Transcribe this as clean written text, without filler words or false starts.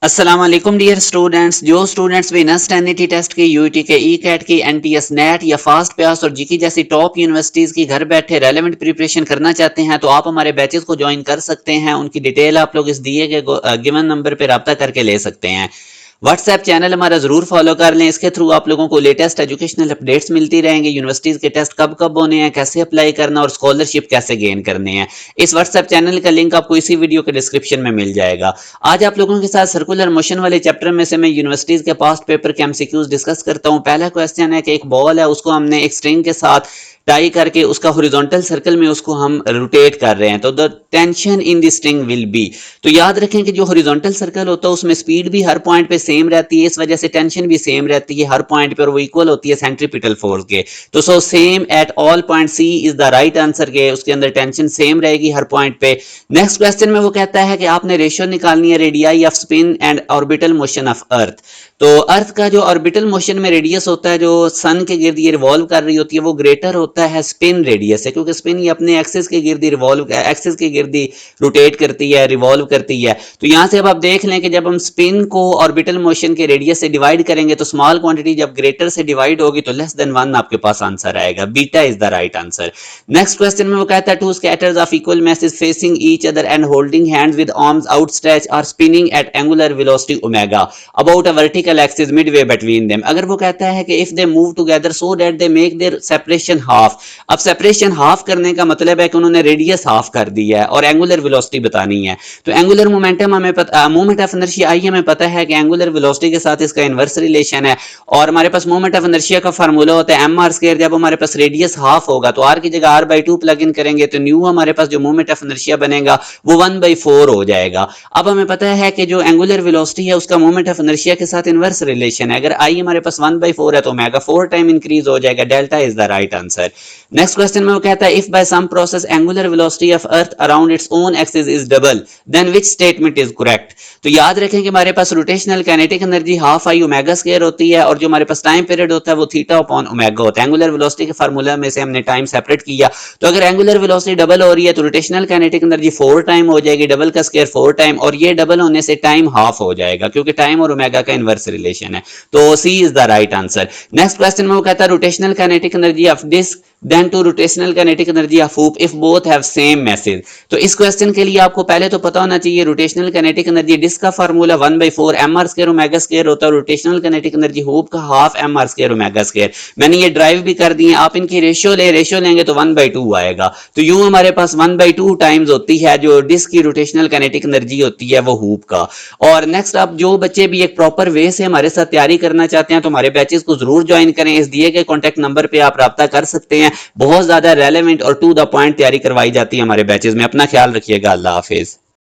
अस्सलाम वालेकुम dear students. जो स्टूडेंट्स भी नेस्ट एनईटी टेस्ट की, यूईटी के, ई कैट की, एनटीएस नेट या फास्ट पास और जीके जैसी टॉप यूनिवर्सिटीज की घर बैठे रेलेवेंट प्रिपरेशन करना चाहते हैं तो आप हमारे बैचेस को ज्वाइन कर सकते हैं। उनकी डिटेल आप लोग इस दिए गए गिवन नंबर पर राब्ता करके ले सकते हैं। व्हाट्सएप चैनल हमारा जरूर फॉलो कर लें। इसके थ्रू आप लोगों को लेटेस्ट एजुकेशनल अपडेट्स मिलती रहेंगी। यूनिवर्सिटीज के टेस्ट कब कब होने हैं, कैसे अप्लाई करना और स्कॉलरशिप कैसे गेन करने हैं। इस व्हाट्सएप चैनल का लिंक आपको इसी वीडियो के डिस्क्रिप्शन में मिल जाएगा। आज आप लोगों के साथ सर्कुलर मोशन वाले चैप्टर में से मैं यूनिवर्सिटीज के पास्ट पेपर के एमसीक्यूज डिस्कस करता हूं। पहला क्वेश्चन है कि एक बॉल है, उसको हमने एक स्ट्रिंग के साथ टाई करके उसका हॉरिजॉन्टल सर्कल में उसको हम रोटेट कर रहे हैं, तो the tension in the string will be. तो याद रखें कि जो हॉरिजॉन्टल सर्कल होता है उसमें स्पीड भी हर पॉइंट पे सेम रहती है, इस वजह से टेंशन भी सेम रहती है हर पॉइंट पे और वो इक्वल होती है सेंट्रीपिटल फोर्स के। तो so same at all point, C is the right answer के उसके अंदर टेंशन सेम रहेगी हर पॉइंट पे। नेक्स्ट क्वेश्चन में वो कहता है कि आपने रेशियो निकालनी है radii of spin and orbital motion of earth. तो अर्थ का जो ऑर्बिटल मोशन में रेडियस होता है, जो सन के गिर्द ये रिवॉल्व कर रही होती है, वो ग्रेटर होता है स्पिन रेडियस से, क्योंकि स्पिन ये अपने एक्सिस के गिर्द रिवॉल्व एक्सिस के गिर्द रोटेट करती है, रिवॉल्व करती है। तो यहां से अब आप देख लें कि जब हम स्पिन को ऑर्बिटल मोशन के रेडियस से डिवाइड करेंगे तो स्मॉल क्वांटिटी जब ग्रेटर से डिवाइड होगी तो लेस देन 1 आपके पास आंसर आएगा। Beta is the right answer. Next question में वो कहता है two skaters of equal masses facing each other and holding hands with arms outstretch are spinning at angular velocity omega about a vertical axis midway between them. अगर वो कहता है कि if they move together so that they make their separation half. अब separation half करने का मतलब है कि उन्होंने रेडियस हाफ कर दी है और एंगुलर वेलोसिटी बतानी है। तो एंगुलर मोमेंटम हमें पता, मोमेंट ऑफ इनर्शिया आई हमें पता है कि एंगुलर वेलोसिटी के साथ इसका इनवर्स रिलेशन है और हमारे पास मोमेंट ऑफ इनर्शिया का फार्मूला होता है एम आर स्क्वायर। जब हमारे पास रेडियस हाफ होगा तो आर की जगह आर बाई 2 प्लग इन करेंगे तो न्यू हमारे पास जो मोमेंट ऑफ इनर्शिया बनेगा वो 1/4 हो जाएगा। अब हमें पता है कि जो एंगुलर वेलोसिटी है उसका मोमेंट ऑफ इनर्शिया के साथ इनवर्स रिलेशन है। अगर आई हमारे पास 1/4 है तो ओमेगा 4 टाइम इंक्रीज हो जाएगा। Delta is the right answer. Next question में वो कहता है if by some process angular velocity of Earth around its own axis is double then which statement is correct. तो याद रखें कि हमारे पास rotational kinetic energy half I omega square होती है और जो हमारे पास टाइम पीरियड होता है वो थीटा अपॉन ओमेगा होता है। एंगुलर वेलोसिटी के फार्मूला में से हमने टाइम सेपरेट किया, तो अगर एंगुलर वेलोसिटी डबल हो रही है तो रोटेशनल काइनेटिक एनर्जी 4 टाइम हो जाएगी, डबल का स्क्वायर 4 टाइम, और ये डबल होने से टाइम हाफ हो जाएगा क्योंकि टाइम और ओमेगा का इनवर्स रिलेशन है। तो C is the right answer. Next question में वो कहता है rotational kinetic energy of disc then to rotational kinetic energy of hoop if both have same message. तो इस क्वेश्चन के लिए आपको पहले तो पता होना चाहिए रोटेशनल काइनेटिक एनर्जी डिस्क का formula 1/4 M R square omega square होता है, रोटेशनल काइनेटिक एनर्जी हूप का half M R square omega square. मैंने ये ड्राइव भी कर दी है, आप इनकी रेशियो लेंगे तो 1/2 आएगा। तो यूं हमारे पास 1/2 टाइम्स होती है जो डिस्क की रोटेशनल काइनेटिक एनर्जी होती है वो हूप का। और नेक्स्ट, आप जो बच्चे भी एक प्रॉपर वे से हमारे साथ तैयारी करना चाहते हैं तो हमारे बैचेस को जरूर ज्वाइन करें। इस दिए गए कॉन्टैक्ट नंबर पे आप राब्ता कर सकते हैं। बहुत ज्यादा रेलेवेंट और टू द पॉइंट तैयारी करवाई जाती है हमारे बैचेस में। अपना ख्याल रखिएगा। अल्लाह हाफिज।